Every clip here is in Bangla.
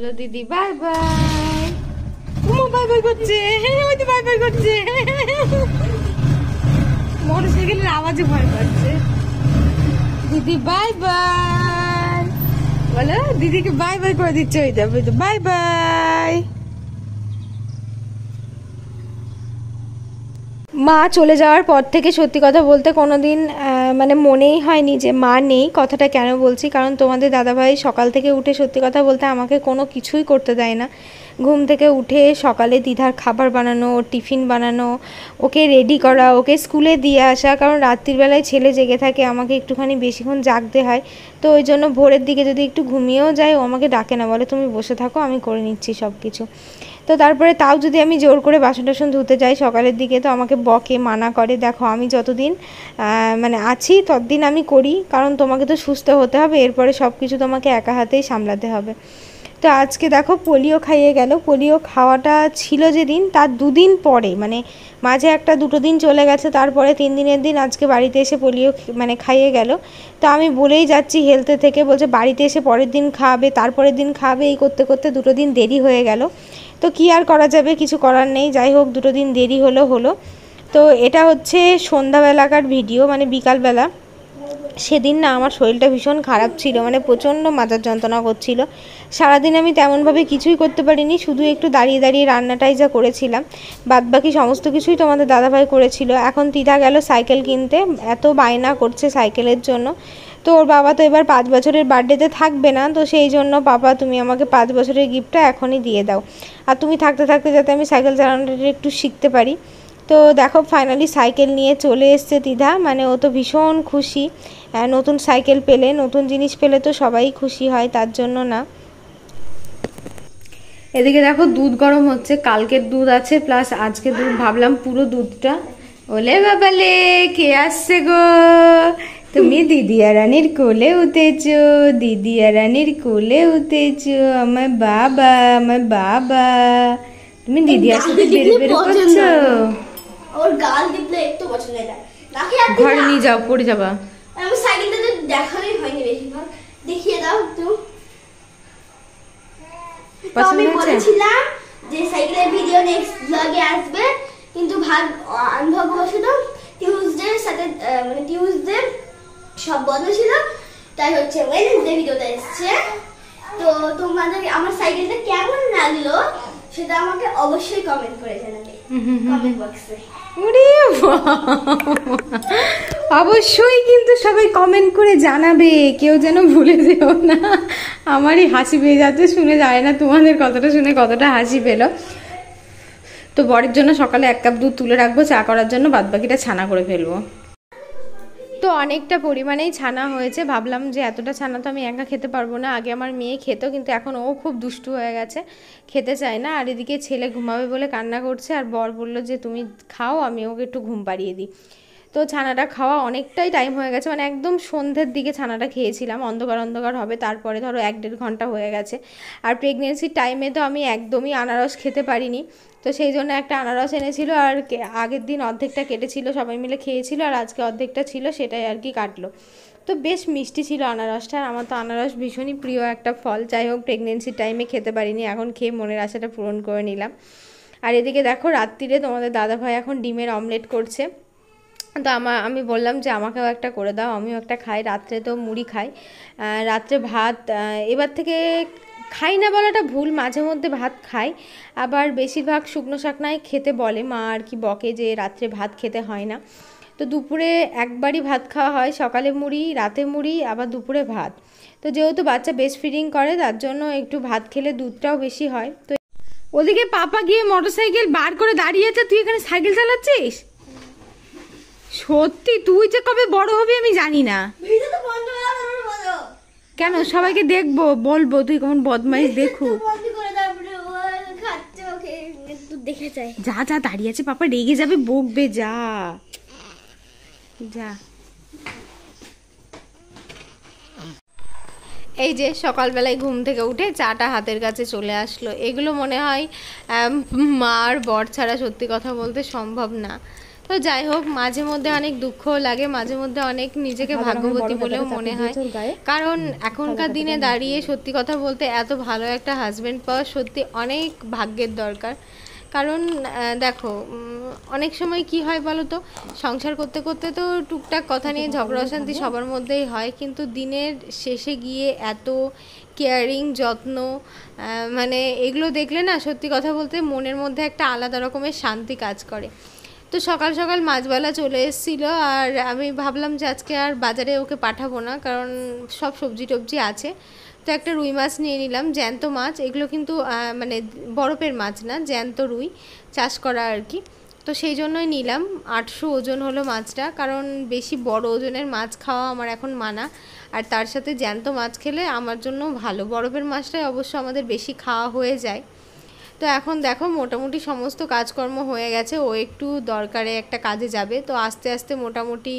বলো দিদি বাই বাই। ও বাই বাই করছে, ওই তো বাই বাই করছে। মোটরসাইকেলের আওয়াজে ভয় পাচ্ছে। দিদি বাই বাই বলো, দিদিকে বাই বাই করে দিচ্ছে। ওই যাবে তো বাই বাই। মা চলে যাওয়ার পর থেকে সত্যি কথা বলতে কোনোদিন মানে মনেই হয়নি যে মা নেই। কথাটা কেন বলছি, কারণ তোমাদের দাদাভাই সকাল থেকে উঠে সত্যি কথা বলতে আমাকে কোনো কিছুই করতে দেয় না। ঘুম থেকে উঠে সকালে দিদার খাবার বানানো, ওর টিফিন বানানো, ওকে রেডি করা, ওকে স্কুলে দিয়ে আসা, কারণ রাত্রিবেলায় ছেলে জেগে থাকে, আমাকে একটুখানি বেশিক্ষণ জাগতে হয়। তো ওই জন্য ভোরের দিকে যদি একটু ঘুমিয়েও যায় ও আমাকে ডাকে না, বলে তুমি বসে থাকো আমি করে নিচ্ছি সব কিছু। তো তারপরে তাও যদি আমি জোর করে বাসন টাসন ধুতে যাই সকালের দিকে তো আমাকে বকে, মানা করে। দেখো আমি যতদিন মানে আছি ততদিন আমি করি, কারণ তোমাকে তো সুস্থ হতে হবে, এরপরে সব কিছু তোমাকে একা হাতেই সামলাতে হবে। তো আজকে দেখো পোলিও খাইয়ে গেল। পোলিও খাওয়াটা ছিল যেদিন তার দুদিন পরে, মানে মাঝে একটা দুটো দিন চলে গেছে, তারপরে 3 দিনের দিন আজকে বাড়িতে এসে পোলিও মানে খাইয়ে গেল। তো আমি বলেই যাচ্ছি হেলথে থেকে, বলছে বাড়িতে এসে পরের দিন খাওয়াবে, তারপরের দিন খাওয়াবে, এই করতে করতে 2 দিন দেরি হয়ে গেল। তো কি আর করা যাবে, কিছু করার নেই। যাই হোক 2 দিন দেরি হলো। তো এটা হচ্ছে সন্ধ্যাবেলাকার ভিডিও, মানে বিকালবেলা। সেদিন না আমার শরীরটা ভীষণ খারাপ ছিল, মানে প্রচণ্ড মাথার যন্ত্রণা করছিল। সারাদিন আমি তেমনভাবে কিছুই করতে পারিনি, শুধু একটু দাঁড়িয়ে দাঁড়িয়ে রান্নাটাই যা করেছিলাম, বাদবাকি সমস্ত কিছুই তোমাদের দাদাভাই করেছিল। এখন তিথা গেল সাইকেল কিনতে, এত বায়না করছে সাইকেলের জন্য। তো ওর বাবা তো এবার 5 বছরের বার্থডেতে থাকবে না, তো সেই জন্য বাবা তুমি আমাকে 5 বছরের গিফটটা এখনই দিয়ে দাও, আর তুমি থাকতে থাকতে যাতে আমি সাইকেল চালানোটা একটু শিখতে পারি। তো দেখো ফাইনালি সাইকেল নিয়ে চলে এসছে তিধা, মানে ও তো ভীষণ খুশি। নতুন সাইকেল পেলে, নতুন জিনিস পেলে তো সবাই খুশি হয়, তার জন্য না। এদিকে দেখো দুধ গরম হচ্ছে, কালকের দুধ আছে প্লাস আজকে দুধ, ভাবলাম পুরো দুধটা। ওলে বাবালে কে আসছে গো, তুমি দিদিয়া রানীর কোলে উঠেছো, দিদিয়া রানীর কোলে উঠেছো, আমার বাবা, আমার বাবা। তুমি দিদিয়ার সাথে বেরো বেরো করছো। ওর গাল দিলে একটু পছন্দ হয় না, ঘরে নিয়ে যাও, পড়ে যাবা। আমি সাইকেলটা তো দেখানোই হয়নি বেশিরভাগ, দেখিয়ে দাও একটু। আমি বলেছিলাম যে সাইকেলের ভিডিও নেক্সট ব্লগে আসবে, কিন্তু ভাগ্যবশত টিউসডের সাথে মানে টিউসডে সব বন্ধ ছিল, তাই হচ্ছে ওয়েডনেসডে ভিডিওটা এসছে। তো তোমাদের আমার সাইকেলটা কেমন লাগলো সেটা আমাকে অবশ্যই কমেন্ট করে জানাবে কমেন্ট বক্সে। অবশ্যই কিন্তু সবাই কমেন্ট করে জানাবে, কেউ যেন ভুলে যেও না। আমারই হাসি পেয়ে যাচ্ছে শুনে, যায় না তোমাদের কতটা শুনে কতটা হাসি পেল। তো বরের জন্য সকালে 1 কাপ দুধ তুলে রাখবো চা করার জন্য, বাদবাকিটা ছানা করে ফেলবো। তো অনেকটা পরিমাণেই ছানা হয়েছে, ভাবলাম যে এতটা ছানা তো আমি একা খেতে পারবো না। আগে আমার মেয়ে খেত, কিন্তু এখন ও খুব দুষ্টু হয়ে গেছে, খেতে চায় না। আর এদিকে ছেলে ঘুমাবে বলে কান্না করছে, আর বর বললো যে তুমি খাও, আমি ওকে একটু ঘুম পাড়িয়ে দিই। তো ছানাটা খাওয়া অনেকটাই টাইম হয়ে গেছে, মানে একদম সন্ধ্যের দিকে ছানাটা খেয়েছিলাম, অন্ধকার অন্ধকার হবে, তারপরে ধরো 1-1.5 ঘন্টা হয়ে গেছে। আর প্রেগনেন্সির টাইমে তো আমি একদমই আনারস খেতে পারিনি, তো সেই জন্য একটা আনারস এনেছিল, আর আগের দিন অর্ধেকটা কেটেছিল, সবাই মিলে খেয়েছিল, আর আজকে অর্ধেকটা ছিল, সেটাই আর কি কাটলো। তো বেশ মিষ্টি ছিল আনারসটা, আর আমার তো আনারস ভীষণই প্রিয় একটা ফল। যাই হোক প্রেগনেন্সির টাইমে খেতে পারিনি, এখন খেয়ে মনের আশাটা পূরণ করে নিলাম। আর এদিকে দেখো রাত্রিরে তোমাদের দাদাভাই এখন ডিমের অমলেট করছে। তো আমি বললাম যে আমাকেও একটা করে দাও, আমিও একটা খাই। রাত্রে তো মুড়ি খাই, রাত্রে ভাত এবার থেকে খাই না বলাটা ভুল, মাঝে মধ্যে ভাত খাই, আবার বেশিরভাগ শুকনো শাকনাই খেতে বলে মা, আর কি বকে যে রাত্রে ভাত খেতে হয় না। তো দুপুরে একবারই ভাত খাওয়া হয়, সকালে মুড়ি, রাতে মুড়ি, আবার দুপুরে ভাত। তো যেহেতু বাচ্চা ব্রেস্ট ফিডিং করে তার জন্য একটু ভাত খেলে দুধটাও বেশি হয়। তো ওদিকে পাপা গিয়ে মোটরসাইকেল বার করে দাঁড়িয়েছে, তুই এখানে সাইকেল চালাচ্ছিস? সত্যি তুই যে কবে বড় হবি আমি জানি না। কেন সবাইকে দেখবো, বলবো তুই কেমন বদমাইশ দেখো। যা যা দাঁড়িয়ে আছে, পাপা রেগে যাবে, বকবে, যা যা। এই যে সকালবেলায় ঘুম থেকে উঠে চাটা হাতের কাছে চলে আসলো। এগুলো মনে হয় মা আর বর ছাড়া সত্যি কথা বলতে সম্ভব না। তো যাই হোক, মাঝে মধ্যে অনেক দুঃখ লাগে, মাঝে মধ্যে অনেক নিজেকে ভাগ্যবতী বলেও মনে হয়, কারণ এখনকার দিনে দাঁড়িয়ে সত্যি কথা বলতে এত ভালো একটা হাজব্যান্ড পাওয়া সত্যি অনেক ভাগ্যের দরকার। কারণ দেখো অনেক সময় কি হয় বলো তো, সংসার করতে করতে তো টুকটাক কথা নিয়ে ঝগড়া অশান্তি সবার মধ্যেই হয়, কিন্তু দিনের শেষে গিয়ে এত কেয়ারিং যত্ন মানে এগুলো দেখলে না সত্যি কথা বলতে মনের মধ্যে একটা আলাদা রকমের শান্তি কাজ করে। তো সকাল সকাল মাছবেলা চলে এসেছিলো, আর আমি ভাবলাম যে আজকে আর বাজারে ওকে পাঠাবো না, কারণ সব সবজি টবজি আছে। তো একটা রুই মাছ নিয়ে নিলাম, জ্যান্ত মাছ, এগুলো কিন্তু মানে বরফের মাছ না, জ্যান্ত রুই চাষ করা আর কি। তো সেই জন্যই নিলাম, 800 ওজন হলো মাছটা, কারণ বেশি বড় ওজনের মাছ খাওয়া আমার এখন মানা, আর তার সাথে জ্যান্ত মাছ খেলে আমার জন্য ভালো, বরফের মাছটাই অবশ্য আমাদের বেশি খাওয়া হয়ে যায়। তো এখন দেখো মোটামুটি সমস্ত কাজকর্ম হয়ে গেছে, ও একটু দরকারে একটা কাজে যাবে, তো আস্তে আস্তে মোটামুটি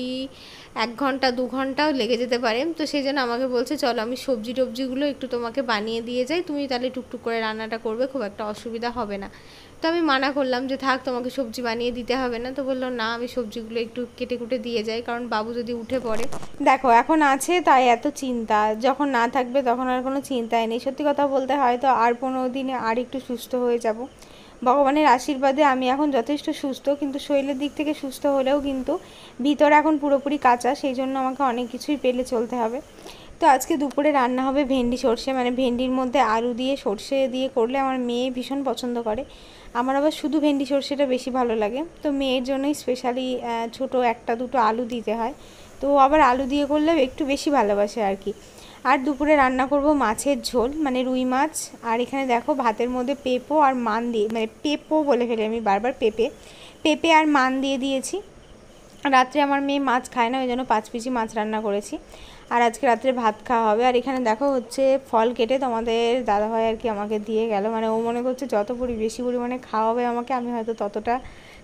1 ঘন্টা 2 ঘন্টাও লেগে যেতে পারে। তো সেই জন্য আমাকে বলছে চলো আমি সবজি টবজিগুলো একটু তোমাকে বানিয়ে দিয়ে যাই, তুমি তাহলে টুকটুক করে রান্নাটা করবে, খুব একটা অসুবিধা হবে না। তো আমি মানা করলাম যে থাক, তোমাকে সবজি বানিয়ে দিতে হবে না। তো বললো না, আমি সবজিগুলো একটু কেটে কুটে দিয়ে যাই, কারণ বাবু যদি উঠে পড়ে। দেখো এখন আছে তাই এত চিন্তা, যখন না থাকবে তখন আর কোনো চিন্তাই নেই। সত্যি কথা বলতে হয়তো আর 15 দিনে আর একটু সুস্থ হয়ে যাব, ভগবানের আশীর্বাদে আমি এখন যথেষ্ট সুস্থ, কিন্তু শরীরের দিক থেকে সুস্থ হলেও কিন্তু ভিতর এখন পুরোপুরি কাঁচা, সেই জন্য আমাকে অনেক কিছুই পেলে চলতে হবে। তো আজকে দুপুরে রান্না হবে ভেন্ডি সর্ষে, মানে ভেন্ডির মধ্যে আলু দিয়ে সর্ষে দিয়ে করলে আমার মেয়ে ভীষণ পছন্দ করে, আমার আবার শুধু ভেন্ডি সর্ষেটা বেশি ভালো লাগে। তো মেয়ের জন্যই স্পেশালি ছোটো 1-2 আলু দিতে হয়, তো আবার আলু দিয়ে করলে একটু বেশি ভালোবাসে আর কি। আর দুপুরে রান্না করব মাছের ঝোল, মানে রুই মাছ। আর এখানে দেখো ভাতের মধ্যে পেঁপো আর মান দিয়ে, মানে পেঁপো বলে ফেলি আমি বারবার, পেঁপে আর মান দিয়ে দিয়েছি। রাত্রে আমার মেয়ে মাছ খায় না, ওই জন্য 5 পিসি মাছ রান্না করেছি, আর আজকে রাত্রে ভাত খাওয়া হবে। আর এখানে দেখো হচ্ছে ফল কেটে তোমাদের দাদাভাই আর কি আমাকে দিয়ে গেল, মানে ও মনে করছে যত বেশি পরিমাণে খাওয়াবে আমাকে, আমি হয়তো ততটা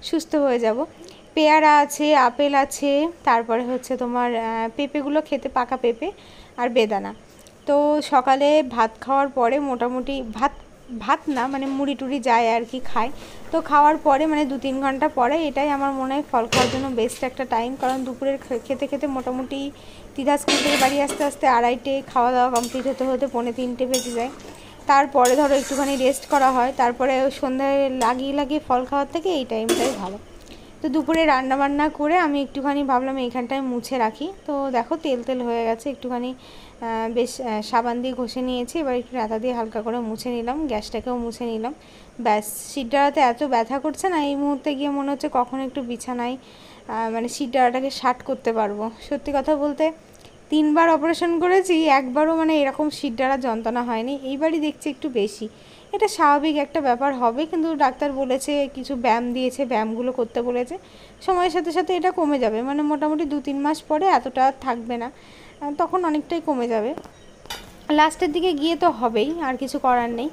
সুস্থ হয়ে যাব। পেয়ারা আছে, আপেল আছে, তারপরে হচ্ছে তোমার পেঁপেগুলো খেতে, পাকা পেঁপে আর বেদানা। তো সকালে ভাত খাওয়ার পরে মোটামুটি ভাত না মানে মুড়ি টুড়ি যায় আর কি খায়, তো খাওয়ার পরে মানে 2-3 ঘন্টা পরে এটাই আমার মনে হয় ফল খাওয়ার জন্য বেস্ট একটা টাইম, কারণ দুপুরের খেতে খেতে মোটামুটি দিদা স্কুল থেকে বাড়ি আসতে আসতে 2:30, খাওয়া দাওয়া কমপ্লিট হতে হতে 2:45 বেজে যায়। তারপরে ধরো একটুখানি রেস্ট করা হয়, তারপরে সন্ধ্যায় লাগিয়ে ফল খাওয়ার থেকে এই টাইমটাই ভালো। তো দুপুরে রান্না বান্না করে আমি একটুখানি ভাবলাম এইখানটায় মুছে রাখি, তো দেখো তেল হয়ে গেছে, একটুখানি বেশ সাবান দিয়ে ঘষে নিয়েছি, এবার একটু নেতা দিয়ে হালকা করে মুছে নিলাম, গ্যাসটাকেও মুছে নিলাম। ব্যাস, শিরদাঁড়াতে এত ব্যথা করছে না এই মুহূর্তে গিয়ে মনে হচ্ছে কখন একটু বিছানায় মানে শিরদাঁড়াটাকে শার্ট করতে পারবো। সত্যি কথা বলতে 3বার অপারেশন করেছি, একবারও মানে এরকম শিরদাঁড়া যন্ত্রণা হয়নি, এইবারই দেখছি একটু বেশি। এটা স্বাভাবিক একটা ব্যাপার হবে, কিন্তু ডাক্তার বলেছে কিছু ব্যায়াম দিয়েছে, ব্যায়ামগুলো করতে বলেছে, সময়ের সাথে সাথে এটা কমে যাবে, মানে মোটামুটি 2-3 মাস পরে এতটা থাকবে না, তখন অনেকটাই কমে যাবে। লাস্টের দিকে গিয়ে তো হবেই, আর কিছু করার নেই।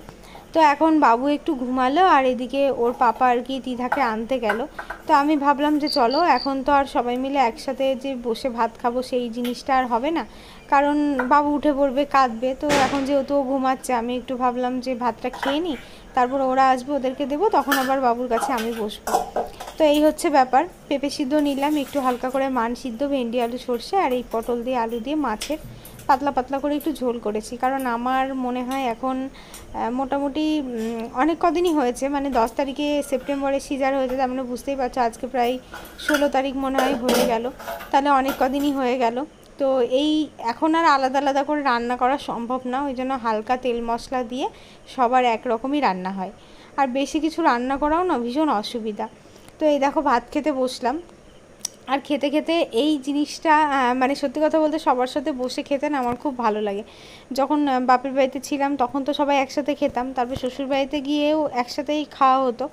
তো এখন বাবু একটু ঘুমালো, আর এদিকে ওর পাপা আর কি তিধাকে আনতে গেল। তো আমি ভাবলাম যে চলো এখন তো আর সবাই মিলে একসাথে যে বসে ভাত খাবো সেই জিনিসটা আর হবে না, কারণ বাবু উঠে পড়বে, কাঁদবে। তো এখন যেহেতু ও ঘুমাচ্ছে, আমি একটু ভাবলাম যে ভাতটা খেয়ে নিই, তারপর ওরা আসবে, ওদেরকে দেবো, তখন আবার বাবুর কাছে আমি বসবো। তো এই হচ্ছে ব্যাপার। পেঁপে সিদ্ধ নিলাম, একটু হালকা করে মান সিদ্ধ, ভেন্ডি আলু সর্ষে, আর এই পটল দিয়ে আলু দিয়ে মাছের পাতলা করে একটু ঝোল করেছি, কারণ আমার মনে হয় এখন মোটামুটি অনেক কদিনই হয়েছে, মানে 10 তারিখে সেপ্টেম্বরে সিজার হয়েছে, তার মানে বুঝতেই পারছো আজকে প্রায় 16 তারিখ মনে হয় হয়ে গেল, তাহলে অনেক কদিনই হয়ে গেল। তো এই এখন আর আলাদা করে রান্না করা সম্ভব না, ওই জন্য হালকা তেল মশলা দিয়ে সবার একরকমই রান্না হয়, আর বেশি কিছু রান্না করাও না ভীষণ অসুবিধা। তো এই দেখো ভাত খেতে বসলাম, আর খেতে খেতে এই জিনিসটা মানে সত্যি কথা বলতে সবার সাথে বসে খেতে না আমার খুব ভালো লাগে। যখন বাপের বাড়িতে ছিলাম তখন তো সবাই একসাথে খেতাম, তারপর শ্বশুর বাড়িতে গিয়েও একসাথেই খাওয়া হতো।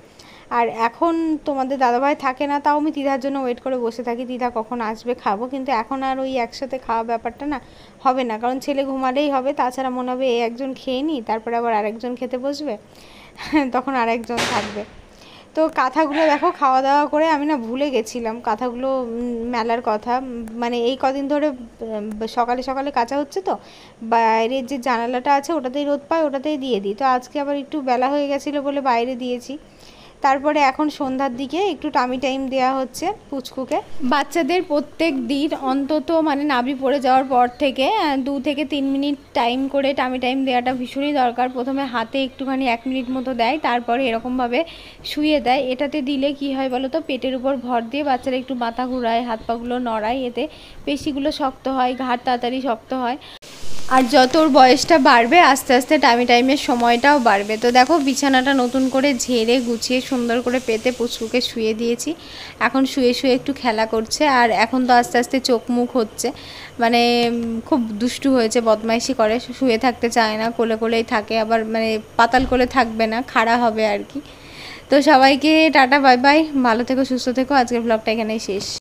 আর এখন তোমাদের দাদাভাই থাকে না, তাও আমি দিদার জন্য ওয়েট করে বসে থাকি, দিদা কখন আসবে খাবো, কিন্তু এখন আর ওই একসাথে খাওয়া ব্যাপারটা না হবে না, কারণ ছেলে ঘুমালেই হবে, তাছাড়া মনে হবে একজন খেয়ে নিই, তারপরে আবার আরেকজন খেতে বসবে, তখন আরেকজন থাকবে। তো কাঁথাগুলো দেখো খাওয়া দাওয়া করে আমি না ভুলে গেছিলাম কাঁথাগুলো মেলার কথা, মানে এই কদিন ধরে সকালে সকালে কাচা হচ্ছে, তো বাইরের যে জানালাটা আছে ওটাতেই রোদ পায়, ওটাতেই দিয়ে দিই। তো আজকে আবার একটু বেলা হয়ে গেছিলো বলে বাইরে দিয়েছি। তারপরে এখন সন্ধ্যার দিকে একটু টামি টাইম দেওয়া হচ্ছে পুচকুকে। বাচ্চাদের প্রত্যেক দিন অন্তত মানে নাভি পড়ে যাওয়ার পর থেকে 2 থেকে 3 মিনিট টাইম করে টামি টাইম দেওয়াটা ভীষণই দরকার। প্রথমে হাতে একটুখানি 1 মিনিট মতো দেয়, তারপরে এরকমভাবে শুয়ে দেয়। এটাতে দিলে কি হয় বলো তো, পেটের উপর ভর দিয়ে বাচ্চারা একটু মাথা ঘুরায়, হাত পাগুলো নড়ায়, এতে পেশিগুলো শক্ত হয়, ঘাড় তাড়াতাড়ি শক্ত হয়। আর যত ওর বয়সটা বাড়বে আস্তে আস্তে টামি টাইমের সময়টাও বাড়বে। তো দেখো বিছানাটা নতুন করে ঝেড়ে গুছিয়ে সুন্দর করে পেতে পুচকুকে শুয়ে দিয়েছি। এখন শুয়ে শুয়ে একটু খেলা করছে। আর এখন তো আস্তে আস্তে চোখ মুখ হচ্ছে, মানে খুব দুষ্টু হয়েছে, বদমাইশি করে, শুয়ে থাকতে চায় না, কোলে কোলেই থাকে, আবার মানে পাতাল কোলে থাকবে না, খাড়া হবে আর কি। তো সবাইকে টাটা বাই বাই, ভালো থেকো সুস্থ থেকো, আজকের ব্লগটা এখানেই শেষ।